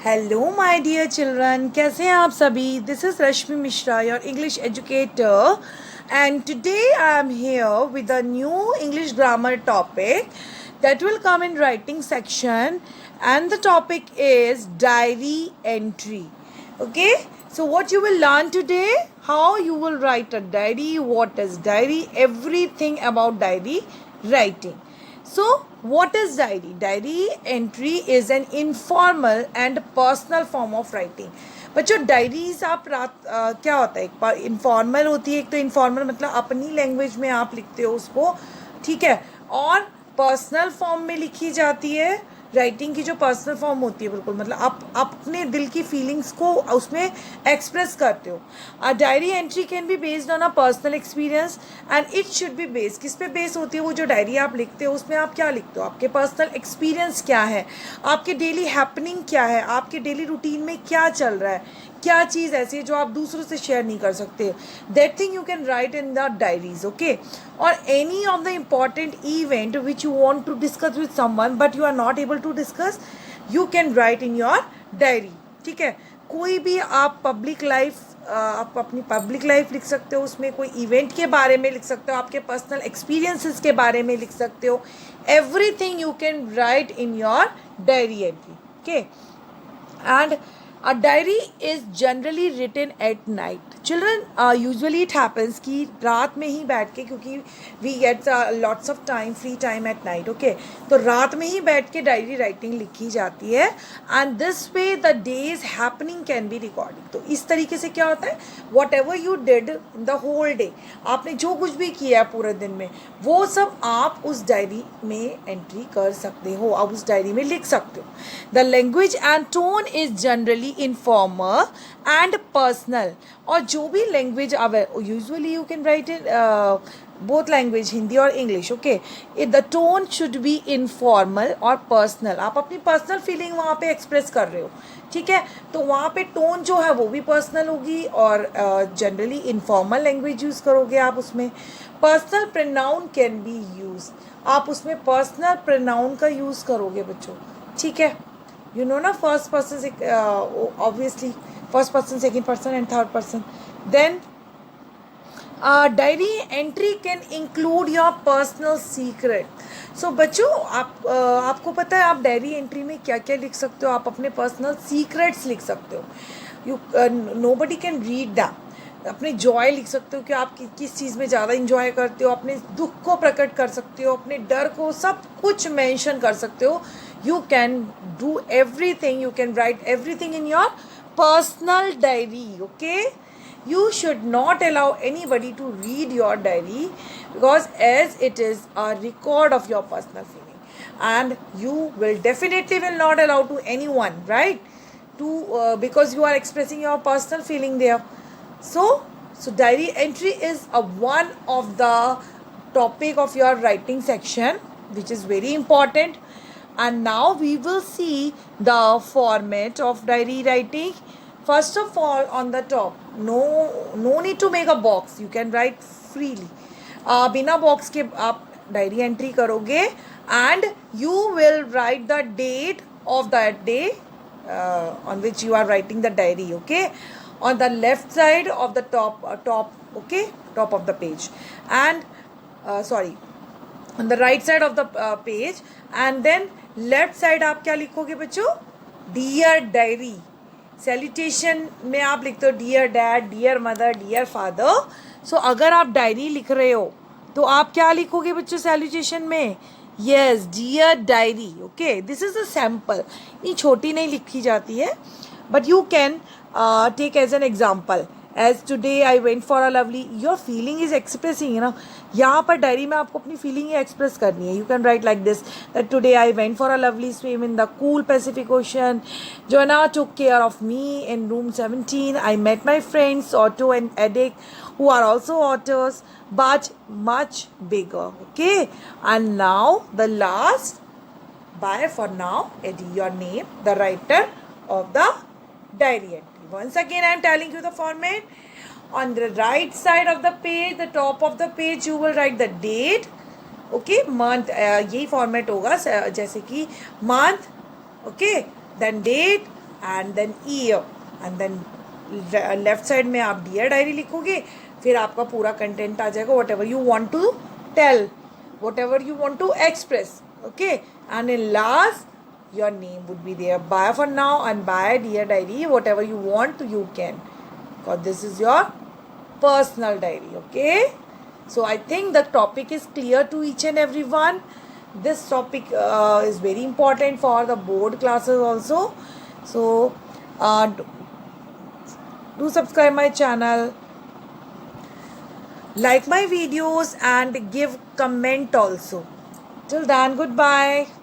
Hello my dear children, कैसे हैं आप सभी। This is Rashmi Mishra, your English educator, and today I am here with a new English grammar topic that will come in writing section, and the topic is diary entry. Okay, so what you will learn today, how you will write a diary, what is diary, everything about diary writing. So what is diary? Diary entry is an informal and personal form of writing. बच्चों diaries आप क्या होता है, एक informal होती है, एक तो इनफॉर्मल मतलब अपनी लैंग्वेज में आप लिखते हो उसको, ठीक है, और पर्सनल फॉर्म में लिखी जाती है। राइटिंग की जो पर्सनल फॉर्म होती है बिल्कुल मतलब आप अपने दिल की फीलिंग्स को उसमें एक्सप्रेस करते हो। A diary entry can be based on a personal experience and it should be based, किस पे बेस होती है वो जो डायरी आप लिखते हो, उसमें आप क्या लिखते हो, आपके पर्सनल एक्सपीरियंस क्या है, आपके डेली हैपनिंग क्या है, आपके डेली रूटीन में क्या चल रहा है, क्या चीज़ ऐसी है जो आप दूसरों से शेयर नहीं कर सकते। That thing you can write in the diaries, okay. और any of the important event which you want to discuss with someone but you are not able to discuss, you can write in your diary, ठीक है। कोई भी आप public life, आप अपनी public life लिख सकते हो, उसमें कोई इवेंट के बारे में लिख सकते हो, आपके पर्सनल एक्सपीरियंसेस के बारे में लिख सकते हो। Everything you can write in your diary entry, okay. And a diary is generally written at night. Children, usually it happens कि रात में ही बैठ के, क्योंकि we get lots of time, free time at night, okay, तो रात में ही बैठ के डायरी राइटिंग लिखी जाती है, and this way the days happening can be recorded. तो इस तरीके से क्या होता है, whatever you did in the whole day, आपने जो कुछ भी किया पूरे दिन में, वो सब आप उस डायरी में एंट्री कर सकते हो, आप उस डायरी में लिख सकते हो। The language and tone is generally informal and personal. और जो भी language usually you can write in both language, Hindi और English, okay. The tone should be informal और पर्सनल, आप अपनी पर्सनल फीलिंग वहाँ पे एक्सप्रेस कर रहे हो, ठीक है, तो वहाँ पे टोन जो है वो भी पर्सनल होगी और जनरली इनफॉर्मल लैंग्वेज यूज़ करोगे आप उसमें। Personal pronoun can be use, आप उसमें पर्सनल प्रोनाउन का यूज़ करोगे बच्चों, ठीक है। You know ना, first person, obviously first person, second person and third person. Then diary entry can include your personal secret. So बच्चों आपको पता है आप डायरी एंट्री में क्या क्या लिख सकते हो, आप अपने पर्सनल सीक्रेट्स लिख सकते हो। You nobody can read that. अपने जॉय लिख सकते हो कि आप किस चीज़ में ज़्यादा इंजॉय करते हो, अपने दुख को प्रकट कर सकते हो, अपने डर को, सब कुछ मेंशन कर सकते हो। You can do everything, you can write everything in your personal diary, okay. You should not allow anybody to read your diary, because as it is a record of your personal feeling, and you will definitely will not allow to anyone, right, to because you are expressing your personal feeling there. So diary entry is a one of the topic of your writing section, which is very important. And now we will see the format of diary writing. First of all, on the top, no need to make a box, you can write freely. बिना box के आप diary entry करोगे, and you will write the date of that day on which you are writing the diary, okay, on the left side of the top, okay, top of the page, and sorry, on the right side of the page, and then left side आप क्या लिखोगे बच्चों, dear diary. Salutation में आप लिखते हो dear dad, dear mother, dear father. So अगर आप डायरी लिख रहे हो तो आप क्या लिखोगे बच्चों सैल्यूटेशन में, yes, dear diary, okay. This is a sample, ये छोटी नहीं लिखी जाती है, but you can take as an example, as today I went for a lovely, your feeling is expressing, ना, यहाँ पर डायरी में आपको अपनी फीलिंग ही एक्सप्रेस करनी है। You can write like this, that today I went for a lovely swim in the cool Pacific ocean, Jonah took care of me in room 17, I met my friends Otto and एडिक who are also authors but much bigger, okay. And now the last, by for now, add your name, the writer of the diary entry. Once again I am telling you the format. On the right side of the page, the top of the page, you will write the date, okay, month, यही format होगा जैसे कि month, okay, then date, and then year, and then left side में आप dear diary लिखोगे, फिर आपका पूरा कंटेंट आ जाएगा, whatever you want to tell, whatever you want to express. Okay, and in last your name would be there. Bye for now, and bye dear diary, whatever you want you can, because this is your personal diary. Okay, so I think the topic is clear to each and everyone. This topic is very important for the board classes also. So do subscribe my channel, like my videos, and give comment also. Till then, goodbye.